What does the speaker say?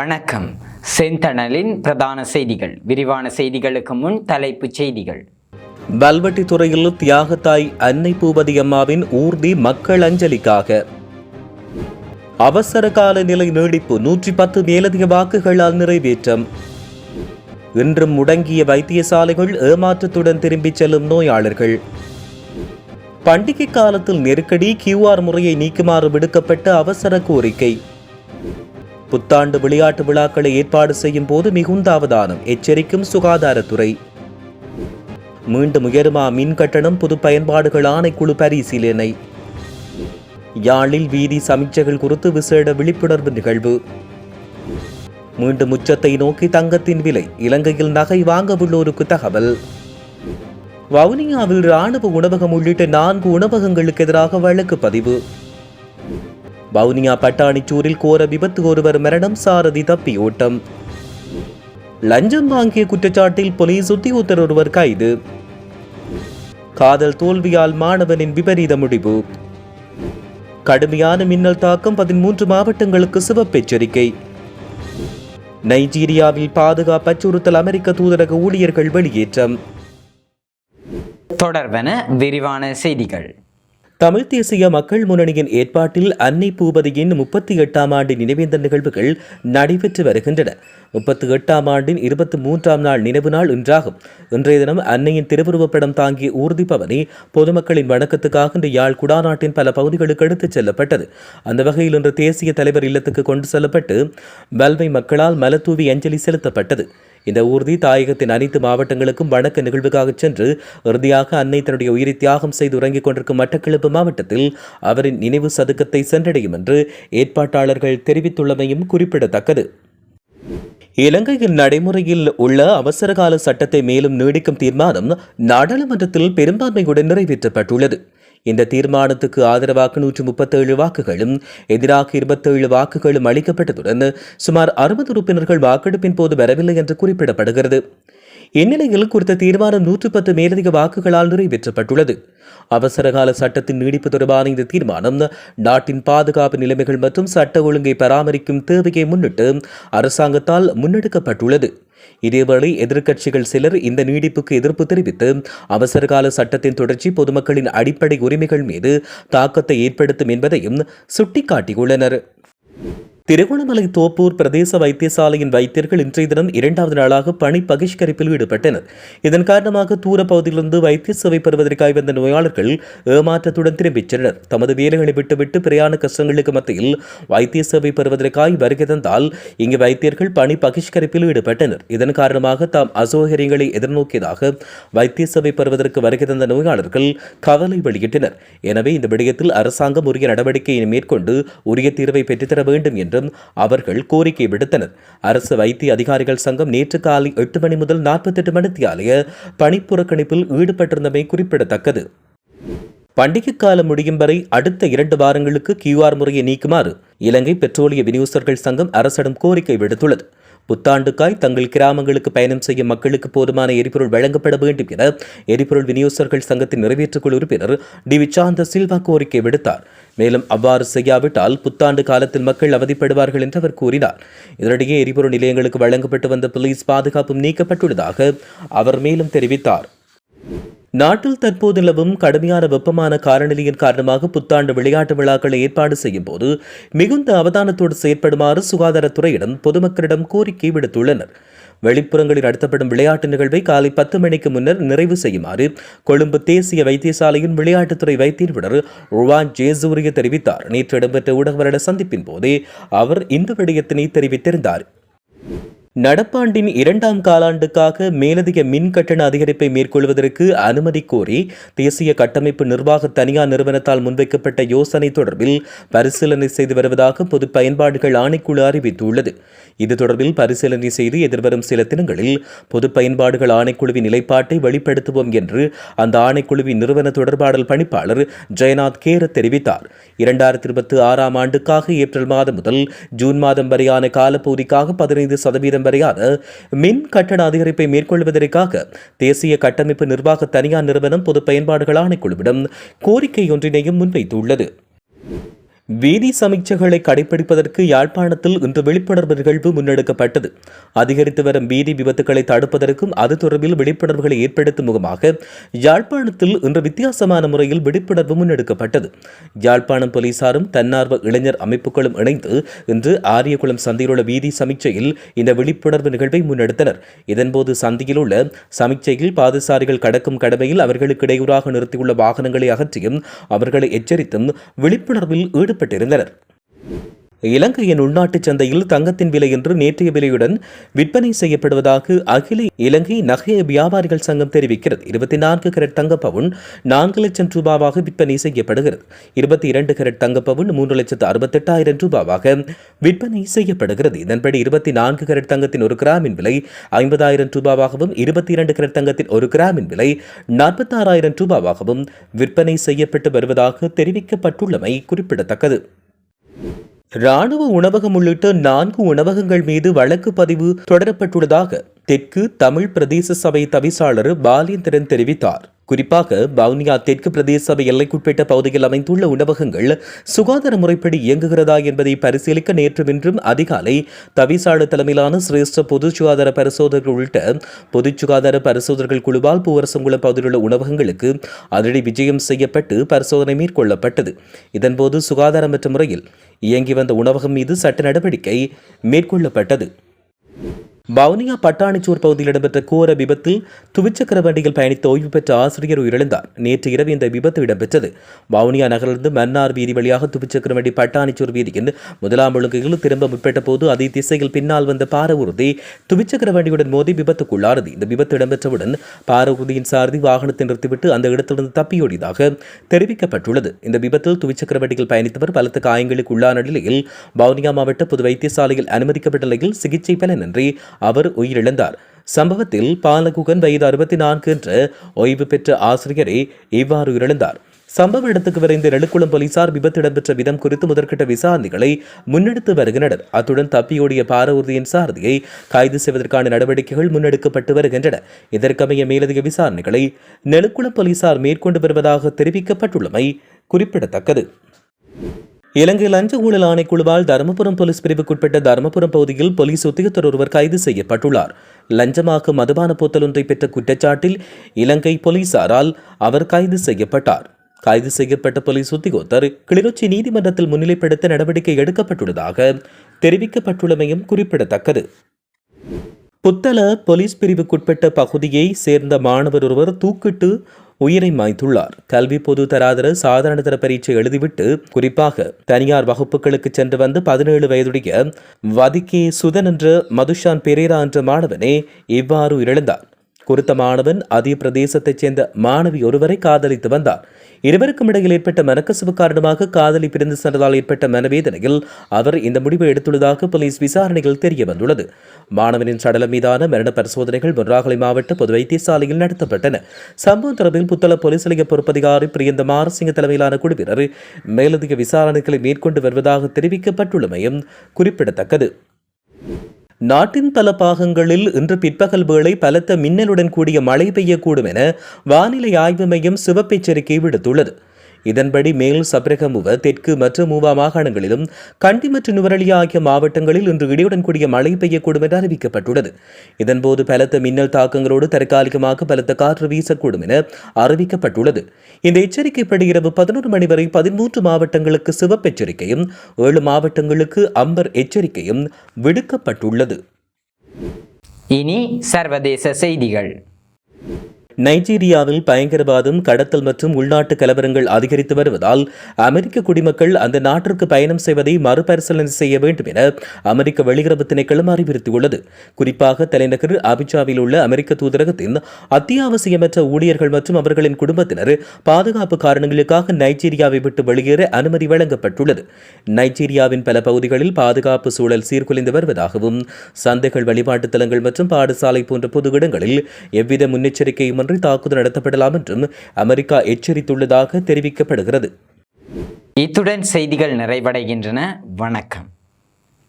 வணக்கம். செந்தணலின் பிரதான செய்திகள். விரிவான செய்திகளுக்கு முன் தலைப்புச் செய்திகள். வல்வெட்டி துறையில் தியாகத்தாய் அன்னை பூபதி அம்மாவின் ஊர்தி மக்கள் அஞ்சலிக்காக. அவசர கால நிலை நீடிப்பு 110 மேலதிக வாக்குகளால் நிறைவேற்றம். இன்றும் முடங்கிய வைத்தியசாலைகள் ஏமாற்றத்துடன் திரும்பிச் செல்லும் நோயாளர்கள். பண்டிகை காலத்தில் நெருக்கடி, QR முறையை நீக்குமாறு விடுக்கப்பட்ட அவசர கோரிக்கை. புத்தாண்டு விளையாட்டு விழாக்களை ஏற்பாடு செய்யும் போது மிகுந்த அவதானம், எச்சரிக்கும் சுகாதாரத்துறை. மீண்டும் உயருமா மின் கட்டணம், பொது பயன்பாடுகள் ஆணைக்குழு பரிசீலனை. யாழில் வீதி சமீட்சைகள் குறித்து விசேட விழிப்புணர்வு நிகழ்வு. மீண்டும் உச்சத்தை நோக்கி தங்கத்தின் விலை, இலங்கையில் நகை வாங்க உள்ளோருக்கு தகவல். வவுனியாவில் இராணுவ உணவகம் உள்ளிட்ட 4 உணவகங்களுக்கு எதிராக வழக்கு பதிவு. வவுனியா பட்டாணிச்சூரில் கோர விபத்து, ஒருவர் மரணம், சாரதி தப்பியோட்டம். லஞ்சம் வாங்கிய குற்றச்சாட்டில் போலீஸ் உத்தியோகத்தர் ஒருவர் கைது. காதல் தோல்வியால் மாணவனின் விபரீத முடிவு. கடுமையான மின்னல் தாக்கம், 13 மாவட்டங்களுக்கு சிவப்பு எச்சரிக்கை. நைஜீரியாவில் பாதுகாப்பு அச்சுறுத்தல், அமெரிக்க தூதரக ஊழியர்கள் வெளியேற்றம். தொடர்பென விரிவான செய்திகள். தமிழ் தேசிய மக்கள் முன்னணியின் ஏற்பாட்டில் அன்னை பூபதியின் 38ஆம் ஆண்டு நினைவேந்தல் நிகழ்வுகள் நடைபெற்று வருகின்றன. 38ஆம் ஆண்டின் 23ஆம் நாள் நினைவு நாள் இன்றாகும். இன்றைய தினம் அன்னையின் திருவுருவப்படம் தாங்கிய ஊர்தி பவனி பொதுமக்களின் வணக்கத்துக்காக இன்று யாழ் குடாநாட்டின் பல பகுதிகளுக்கு எடுத்துச் செல்லப்பட்டது. அந்த வகையில் இன்று தேசிய தலைவர் இல்லத்துக்கு கொண்டு செல்லப்பட்டு வல்வை மக்களால் மலத்தூவி அஞ்சலி செலுத்தப்பட்டது. இந்த ஊர்தி தாயகத்தின் அனைத்து மாவட்டங்களுக்கும் வணக்க நிகழ்வுக்காக சென்று இறுதியாக அன்னை தன்னுடைய உயிரை தியாகம் செய்து உறங்கிக் கொண்டிருக்கும் மட்டக்களப்பு மாவட்டத்தில் அவரின் நினைவு சதுக்கத்தை சென்றடையும் என்று ஏற்பாட்டாளர்கள் தெரிவித்துள்ளமையும் குறிப்பிடத்தக்கது. இலங்கையில் நடைமுறையில் உள்ள அவசரகால சட்டத்தை மேலும் நீடிக்கும் தீர்மானம் நாடாளுமன்றத்தில் பெரும்பான்மையுடன் நிறைவேற்றப்பட்டுள்ளது. இந்த தீர்மானத்துக்கு ஆதரவாக 137 வாக்குகளும் எதிராக 27 வாக்குகளும் அளிக்கப்பட்டதுடன் சுமார் 60 உறுப்பினர்கள் வாக்கெடுப்பின் போது வரவில்லை என்று குறிப்பிடப்படுகிறது. இந்நிலையில் குறித்த தீர்மானம் 110 மேலதிக வாக்குகளால் நிறைவேற்றப்பட்டுள்ளது. அவசரகால சட்டத்தின் நீடிப்பு தொடர்பான இந்த தீர்மானம் நாட்டின் பாதுகாப்பு நிலைமைகள் மற்றும் சட்ட ஒழுங்கை பராமரிக்கும் தேவையை முன்னிட்டு அரசாங்கத்தால் முன்னெடுக்கப்பட்டுள்ளது. இதேவேளை எதிர்க்கட்சிகள் சிலர் இந்த நீடிப்புக்கு எதிர்ப்பு தெரிவித்து அவசரகால சட்டத்தின் தொடர்ச்சி பொதுமக்களின் அடிப்படை உரிமைகள் மீது தாக்கத்தை ஏற்படுத்தும் என்பதையும் சுட்டிக்காட்டியுள்ளனர். திருகோணமலை தோப்பூர் பிரதேச வைத்தியசாலையின் வைத்தியர்கள் இன்றைய தினம் 2வது நாளாக பணி பகிஷ்கரிப்பில் ஈடுபட்டனர். இதன் காரணமாக தூர பகுதியிலிருந்து வைத்திய சேவை பெறுவதற்காக வந்த நோயாளர்கள் ஏமாற்றத்துடன் திரும்பிச் சென்றனர். தமது வேலைகளை விட்டுவிட்டு பிரயாண கஷ்டங்களுக்கு மத்தியில் வைத்திய சேவை பெறுவதற்காக வருகை தந்தால் இங்கு வைத்தியர்கள் பணி பகிஷ்கரிப்பில் ஈடுபட்டனர். இதன் காரணமாக தாம் அசௌகரியங்களை எதிர்நோக்கியதாக வைத்திய சேவை பெறுவதற்கு வருகை தந்த நோயாளர்கள் கவலை வெளியிட்டனர். எனவே இந்த விடயத்தில் அரசாங்கம் உரிய நடவடிக்கையை மேற்கொண்டு உரிய தீர்வை பெற்றுத்தர வேண்டும் என்று அவர்கள் கோரிக்கை விடுத்தனர். அரசு வைத்திய அதிகாரிகள் சங்கம் நேற்று காலை 8 மணி முதல் 48 மணித்தியாலய பணிப்புறக்கணிப்பில் ஈடுபட்டிருந்தமை குறிப்பிடத்தக்கது. பண்டிகை காலம் முடியும் வரை அடுத்த 2 வாரங்களுக்கு QR முறையை நீக்குமாறு இலங்கை பெட்ரோலிய விநியோகஸ்தர்கள் சங்கம் அரசிடம் கோரிக்கை விடுத்துள்ளது. புத்தாண்டுக்காய் தங்கள் கிராமங்களுக்கு பயணம் செய்யும் மக்களுக்கு போதுமான எரிபொருள் வழங்கப்பட வேண்டும் என எரிபொருள் விநியோகஸ்தர்கள் சங்கத்தின் நிறைவேற்றுக்குழு உறுப்பினர் டி விச்சாந்த சில்வா கோரிக்கை விடுத்தார். மேலும் அவ்வாறு செய்யாவிட்டால் புத்தாண்டு காலத்தில் மக்கள் அவதிப்படுவார்கள் என்று அவர் கூறினார். இதனிடையே எரிபொருள் நிலையங்களுக்கு வழங்கப்பட்டு வந்த போலீஸ் பாதுகாப்பும் நீக்கப்பட்டுள்ளதாக அவர் மேலும் தெரிவித்தார். நாட்டில் தற்போது நிலவும் கடுமையான வெப்பமான காலநிலையின் காரணமாக புத்தாண்டு விளையாட்டு விழாக்களை ஏற்பாடு செய்யும் போது மிகுந்த அவதானத்தோடு செயற்படுமாறு சுகாதாரத்துறையிடம் பொதுமக்களிடம் கோரிக்கை விடுத்துள்ளனர். வெளிப்புறங்களில் நடத்தப்படும் விளையாட்டு நிகழ்வை காலை 10 மணிக்கு முன்னர் நிறைவு செய்யுமாறு கொழும்பு தேசிய வைத்தியசாலையின் விளையாட்டுத்துறை வைத்தியர் ருவான் ஜேசூரிய தெரிவித்தார். நேற்று இடம்பெற்ற ஊடகவரிட சந்திப்பின் போதே அவர் இந்த விடயத்தினை தெரிவித்திருந்தார். நடப்பாண்டின் 2ஆம் காலாண்டுக்காக மேலதிக மின் கட்டண அதிகரிப்பை மேற்கொள்வதற்கு அனுமதி கோரி தேசிய கட்டமைப்பு நிர்வாக தனியார் நிறுவனத்தால் முன்வைக்கப்பட்ட யோசனை தொடர்பில் பரிசீலனை செய்து வருவதாக பொது பயன்பாடுகள் ஆணைக்குழு அறிவித்துள்ளது. இது தொடர்பில் பரிசீலனை செய்து எதிர்வரும் சில தினங்களில் பொது பயன்பாடுகள் ஆணைக்குழுவின் நிலைப்பாட்டை வெளிப்படுத்துவோம் என்று அந்த ஆணைக்குழுவின் நிறுவன தொடர்பாடல் பணிப்பாளர் ஜெயநாத் கேர தெரிவித்தார். 2026ஆம் ஆண்டுக்காக ஏப்ரல் மாதம் முதல் ஜூன் மாதம் வரையான காலப்பகுதிக்காக 15% வரையான மின் கட்டண அதிகரிப்பை மேற்கொள்வதற்காக தேசிய கட்டமைப்பு நிர்வாக தனியார் நிறுவனம் பொது பயன்பாடுகள் ஆணைக்குழுவிடம் கோரிக்கை ஒன்றினையும் முன்வைத்துள்ளது. வீதி சமீட்சைகளை கடைபிடிப்பதற்கு யாழ்ப்பாணத்தில் இன்று விழிப்புணர்வு நிகழ்வு முன்னெடுக்கப்பட்டது. அதிகரித்து வரும் வீதி விபத்துக்களை தடுப்பதற்கும் அது தொடர்பில் விழிப்புணர்வுகளை ஏற்படுத்தும் முகமாக யாழ்ப்பாணத்தில் இன்று வித்தியாசமான முறையில் விழிப்புணர்வு முன்னெடுக்கப்பட்டது. யாழ்ப்பாணம் போலீசாரும் தன்னார்வ இளைஞர் அமைப்புகளும் இணைந்து இன்று ஆரியகுளம் சந்தையிலுள்ள வீதி சமீட்சையில் இந்த விழிப்புணர்வு நிகழ்வை முன்னெடுத்தனர். இதன்போது சந்தையில் உள்ள சமீட்சையில் பாதசாரிகள் கடக்கும் கடமையில் அவர்களுக்கு இடையூறாக நிறுத்தியுள்ள வாகனங்களை அகற்றியும் அவர்களை எச்சரித்தும் விழிப்புணர்வில் ஈடுபட்டிருந்தனர். இலங்கையின் உள்நாட்டு சந்தையில் தங்கத்தின் விலை என்று நேற்றைய விலையுடன் விற்பனை செய்யப்படுவதாக அகில இலங்கை நகை வியாபாரிகள் சங்கம் தெரிவிக்கிறது. 24 கரட் தங்க பவுன் 4 லட்சம் ரூபாவாக விற்பனை செய்யப்படுகிறது. 22 கரட் தங்க பவுன் 3,68,000 ரூபாவாக விற்பனை செய்யப்படுகிறது. இதன்படி 24 கரட் தங்கத்தின் 1 கிராமின் விலை 50,000 ரூபாவாகவும் 22 கரட் தங்கத்தின் 1 கிராமின் விலை 46,000 ரூபாவாகவும் விற்பனை செய்யப்பட்டு வருவதாக தெரிவிக்கப்பட்டுள்ளமை குறிப்பிடத்தக்கது. இராணுவ உணவகம் உள்ளிட்ட 4 உணவகங்கள் மீது வழக்கு பதிவு தொடரப்பட்டுள்ளதாக தெற்கு தமிழ் பிரதேச சபை தவிசாளர் பாலேந்திரன் தெரிவித்தார். குறிப்பாக வவுனியா தெற்கு பிரதேச சபை எல்லைக்குட்பட்ட பகுதியில் அமைந்துள்ள உணவகங்கள் சுகாதார முறைப்படி இயங்குகிறதா என்பதை பரிசீலிக்க நேற்றும் இன்றும் அதிகாலை தவிசாளர் தலைமையிலான சிரேஷ்ட பொது சுகாதார பரிசோதகர்கள் உள்ளிட்ட பொது சுகாதார பரிசோதகர்கள் குழுவால் பூவரசங்குளம் பகுதியில் உள்ள உணவகங்களுக்கு அதிரடி விஜயம் செய்யப்பட்டு பரிசோதனை மேற்கொள்ளப்பட்டது. இதன்போது சுகாதாரமற்ற முறையில் இயங்கி வந்த உணவகம் மீது சட்ட நடவடிக்கை மேற்கொள்ளப்பட்டது. வவுனியா பட்டாணிச்சூர் பகுதியில் இடம்பெற்ற கோர விபத்தில் துவிச்சக்கர வண்டியில் பயணித்த ஓய்வு பெற்ற ஆசிரியர் உயிரிழந்தார். நேற்று இரவு இந்த விபத்து இடம்பெற்றது. வவுனியா நகரிலிருந்து மன்னார் வீதி வழியாக துவிச்சக்கர வண்டி பட்டாணிச்சூர் வீதியின் 1ஆம் ஒழுங்கையில் திரும்ப முற்பட்ட போது அதே திசையில் பின்னால் வந்த பார ஊர்தி துவிச்சக்கர வண்டியுடன் மோதி விபத்துக்குள்ளானது. இந்த விபத்து இடம்பெற்றவுடன் பார ஊர்தியின் சாரதி வாகனத்தை நிறுத்திவிட்டு அந்த இடத்திலிருந்து தப்பியோடியதாக தெரிவிக்கப்பட்டுள்ளது. இந்த விபத்தில் துவிச்சக்கர வண்டியில் பயணித்தவர் பலத்த காயங்களுக்கு உள்ளான நிலையில் வவுனியா மாவட்ட பொது வைத்தியசாலையில் அனுமதிக்கப்பட்ட நிலையில் சிகிச்சை பலனின்றி அவர் உயிரிழந்தார். சம்பவத்தில் பாலகுகன் வயது 64 என்ற ஓய்வு பெற்ற ஆசிரியரே இவ்வாறு இழந்தார். சம்பவ இடத்துக்கு விரைந்த நெடுக்குளம் போலீசார் விபத்து இடம்பெற்ற விதம் குறித்து முதற்கட்ட விசாரணைகளை முன்னெடுத்து வருகின்றனர். அத்துடன் தப்பியோடிய பார ஊர்தியின் சாரதியை கைது செய்வதற்கான நடவடிக்கைகள் முன்னெடுக்கப்பட்டு வருகின்றன. இதற்கமைய மேலதிக விசாரணைகளை நெடுக்குளம் போலீசார் மேற்கொண்டு வருவதாக தெரிவிக்கப்பட்டுள்ளமை குறிப்பிடத்தக்கது. இலங்கை லஞ்ச ஊழல் ஆணைக்குழுவால் தருமபுரம் போலீஸ் பிரிவுக்குட்பட்ட தருமபுரம் பகுதியில் போலீஸ் உத்தியோகத்தர் ஒருவர் கைது செய்யப்பட்டுள்ளார். லஞ்சமாக மதுபான போத்தல் ஒன்றை பெற்ற குற்றச்சாட்டில் இலங்கை போலீசாரால் அவர் கைது செய்யப்பட்டார். கைது செய்யப்பட்ட போலீஸ் உத்தியோகத்தர் கிளிநொச்சி நீதிமன்றத்தில் முன்னிலைப்படுத்த நடவடிக்கை எடுக்கப்பட்டுள்ளதாக தெரிவிக்கப்பட்டுள்ளமையும் குறிப்பிடத்தக்கது. புத்தள போலீஸ் பிரிவுக்குட்பட்ட பகுதியை சேர்ந்த மாணவர் ஒருவர் தூக்கிட்டு உயிரை மாய்த்துள்ளார். கல்வி பொது தராதர சாதாரண தர பரீட்சை எழுதிவிட்டு குறிப்பாக தனியார் வகுப்புகளுக்கு சென்று வந்து 17 வயதுடைய வதிகே சுதன் என்ற மதுஷான் பெரேரா என்ற மாணவனே இவ்வாறு இழந்தார். குறித்த மாணவன் அதே பிரதேசத்தைச் சேர்ந்த மாணவி ஒருவரை காதலித்து வந்தார். இருவருக்கும் இடையில் ஏற்பட்ட மனக்கசப்பு காரணமாக காதலி பிரிந்து சென்றதால் ஏற்பட்ட மனவேதனையில் அவர் இந்த முடிவை எடுத்துள்ளதாக போலீஸ் விசாரணைகள் தெரிய வந்துள்ளது. மாணவனின் சடலம் மீதான மரண பரிசோதனைகள் மொன்றாகலை மாவட்ட பொது வைத்தியசாலையில் நடத்தப்பட்டன. சம்பவம் தொடர்பில் புத்தள போலீஸ் நிலைய பொறுப்பதிகாரி பிரியந்த மாரசிங்க தலைமையிலான குழுவினர் மேலதிக விசாரணைகளை மேற்கொண்டு வருவதாக தெரிவிக்கப்பட்டுள்ளமையும் குறிப்பிடத்தக்கது. நாட்டின் பல பாகங்களில் இன்று பிற்பகல் வேளை பலத்த மின்னலுடன் கூடிய மழை பெய்யக்கூடும் என வானிலை ஆய்வு மையம் சிவப்பு எச்சரிக்கை விடுத்துள்ளது. இதன்படி மேல் சப்ரகமுவ தெற்கு மற்றும் மூவா மாகாணங்களிலும் கண்டி மற்றும் நுவரெலியா ஆகிய மாவட்டங்களில் இன்று இடியுடன் கூடிய மழை பெய்யக்கூடும் என அறிவிக்கப்பட்டுள்ளது. இதன்போது பலத்த மின்னல் தாக்கங்களோடு தற்காலிகமாக பலத்த காற்று வீசக்கூடும் என அறிவிக்கப்பட்டுள்ளது. இந்த எச்சரிக்கைப்படி இரவு 11 மணி வரை 13 மாவட்டங்களுக்கு சிவப்பு எச்சரிக்கையும் 7 மாவட்டங்களுக்கு அம்பர் எச்சரிக்கையும் விடுக்கப்பட்டுள்ளது. இனி சர்வதேச செய்திகள். நைஜீரியாவில் பயங்கரவாதம், கடத்தல் மற்றும் உள்நாட்டு கலவரங்கள் அதிகரித்து வருவதால் அமெரிக்க குடிமக்கள் அந்த நாட்டிற்கு பயணம் செய்வதை மறுபரிசீலனை செய்ய வேண்டும் என அமெரிக்க வெளியுறவு திணைக்களம் அறிவுறுத்தியுள்ளது. குறிப்பாக தலைநகர் அபிஜாவில் உள்ள அமெரிக்க தூதரகத்தின் அத்தியாவசியமற்ற ஊழியர்கள் மற்றும் அவர்களின் குடும்பத்தினர் பாதுகாப்பு காரணங்களுக்காக நைஜீரியாவை விட்டு வெளியேற அனுமதி வழங்கப்பட்டுள்ளது. நைஜீரியாவின் பல பகுதிகளில் பாதுகாப்பு சூழல் சீர்குலைந்து வருவதாகவும் சந்தைகள், வழிபாட்டு தலங்கள் மற்றும் பாடசாலை போன்ற பொது இடங்களில் எவ்வித முன்னெச்சரிக்கையும் தாக்குதல் நடத்தப்படலாம் என்றும் அமெரிக்கா எச்சரித்துள்ளதாக தெரிவிக்கப்படுகிறது. இத்துடன் செய்திகள் நிறைவடைகின்றன. வணக்கம்.